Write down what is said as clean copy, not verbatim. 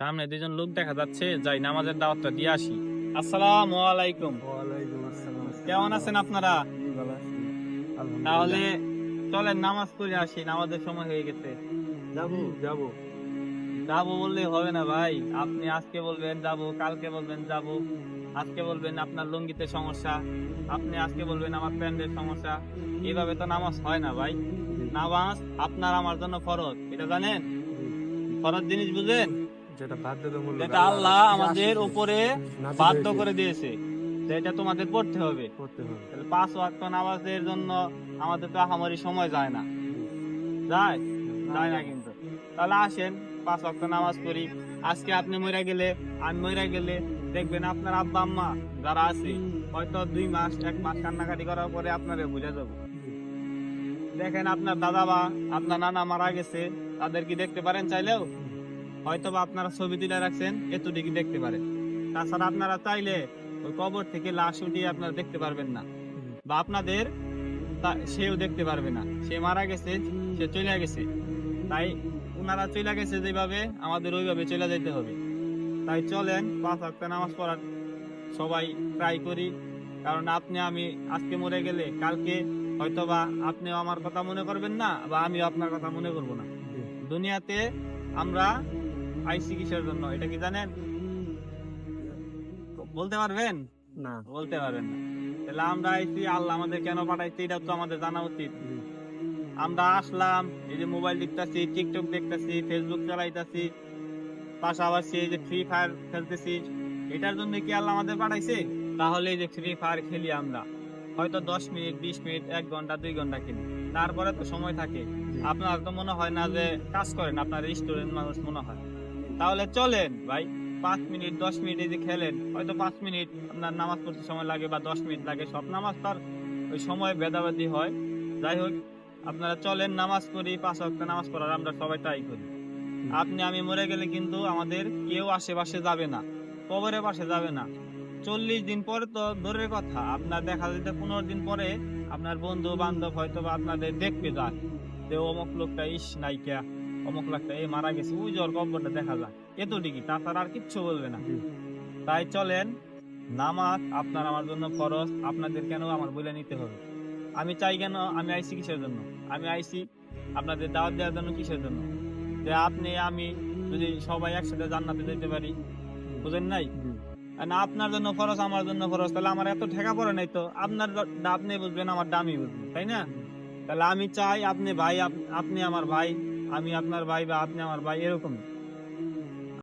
সামনে দুজন লোক দেখা যাচ্ছে, যাই নামাজের দাওয়াতটা দিয়ে আসি। আসসালামু আলাইকুম। ওয়ালাইকুম আসসালাম। কেমন আছেন আপনারা? জি, ভালো আছি। তাহলে আলহামদুলিল্লাহ। চলেন নামাজ পড়ে আসি, নামাজের সময় হয়ে গেছে। যাবো যাবো। যাবো বললে হবে না ভাই, আপনি আজকে বলবেন যাবো, কালকে বলবেন যাবো, আজকে বলবেন আপনার লুঙ্গিতে সমস্যা, আপনি আজকে বলবেন আমার প্যান্টের সমস্যা। এইভাবে তো নামাজ হয় না ভাই। নামাজ আপনার আমার জন্য ফরজ, এটা জানেন? ফরজ জিনিস বুঝেন? যেটা বাধ্যতামূলক, যেটা আল্লাহ আমাদের উপরে নাযিল বাধ্য হয়েছে, করে দিয়েছে, যেটা তোমাদের পড়তে হবে। করতে হবে। তাহলে 5 ওয়াক্ত নামাজের জন্য আমাদের তো আহামরি সময় যায় না। যায়? যায় না কিন্তু। তাহলে আসেন 5 ওয়াক্ত নামাজ পড়ি। আজকে আপনি মইরা গেলে, আমি মইরা গেলে দেখবেন আপনার আব্বা আম্মা যারা আছে হয়তো 2 মাস 1 মাস কান্নাকাটি করার পরে আপনারে ভুলে যাবো। দেখেন আপনার দাদা বা আপনার নানা মারা গেছে, তাদের কি দেখতে পারেন চাইলেও? হয়তো বা আপনারা ছবি তুলে রাখছেন, এতটুকু দেখতে পারেন। তাছাড়া আপনারা চাইলে ওই কবর থেকে লাশ উঠিয়ে আপনারা দেখতে পারবেন না, বা আপনাদের সেও দেখতে পারবে না। সে মারা গেছে, সে চলে গেছে। তাই ওনারা চলে গেছে যেভাবে, আমাদের ওইভাবে চলে যাইতে হবে। তাই চলেন 5 ওয়াক্ত নামাজ পড়ার সবাই ট্রাই করি। কারণ আপনি আমি আজকে মরে গেলে কালকে হয়তোবা আপনিও আমার কথা মনে করবেন না, বা আমিও আপনার কথা মনে করব না। দুনিয়াতে আমরা আইসি কিসের জন্য, এটা কি জানেন? বলতে পারবেন? না। বলতে পারবেন না। তাহলে আমরা আইসি, আল্লাহ আমাদের কেন পাঠাইছে এটা তো আমাদের জানা উচিত। আমরা আসলাম, এই যে মোবাইল দেখতেছি, টিকটক দেখতেছি, ফেসবুক চালাইতেছি, পাশাপাশি এই যে ফ্রি ফায়ার খেলতেছি, এটার জন্য কি আল্লাহ আমাদের পাঠাইছে? তাহলে এই যে ফ্রি ফায়ার খেলি আমরা, হয়তো 10 মিনিট 20 মিনিট 1 ঘন্টা 2 ঘন্টা খেলি, তারপরে তো সময় থাকে। আপনার তো মনে হয় না যে কাজ করেন, আপনার স্টুডেন্ট মানুষ মনে হয়। তাহলে চলেন ভাই, 5 মিনিট 10 মিনিট এই যে খেলেন, হয়তো 5 মিনিট আপনার নামাজ পড়তে সময় লাগে বা 10 মিনিট লাগে, সব নামাজ তার ওই সময় ভেদাভেদি হয়। যাই হোক, আপনারা চলেন নামাজ পড়ি, 5 ওয়াক্ত নামাজ পড়ার আমরা সবাই ট্রাই করি। আপনি আমি মরে গেলে কিন্তু আমাদের কেউ আশেপাশে যাবে না, কবরের পাশে যাবে না। 40 দিন পরে তো দূরের কথা, আপনার দেখা যেতে 15 দিন পরে আপনার বন্ধু বান্ধব হয়তো বা আপনাদের দেখতে যায় যে অমুক লোকটা ইস নাইকা, অমুক লোকটা এই মারা গেছে, ওই জ্বর কবরটা দেখা যায়, এতটুকু, তাছাড়া আর কিচ্ছু বলবে না। তাই চলেন, নামাজ আপনার আমার জন্য ফরজ, আপনাদের কেন আমার বলে নিতে হবে? আমি চাই কেন, আমি আইছি কিসের জন্য? আমি আইছি আপনাদের দাওয়াত দেওয়ার জন্য। কিসের জন্য? যে আপনি আমি যদি সবাই একসাথে জান্নাতে যেতে পারি, বুঝেন নাই? না, আপনার জন্য খরচ আমার জন্য খরচ, তাহলে আমার এত ঠেকা পড়ে নাই তো। আপনার আপনি বুঝবেন, আমার দামি বুঝবেন, তাই না? তাহলে আমি চাই আপনি ভাই, আপনি আমার ভাই, আমি আপনার ভাই, বা আপনি আমার ভাই, এরকম।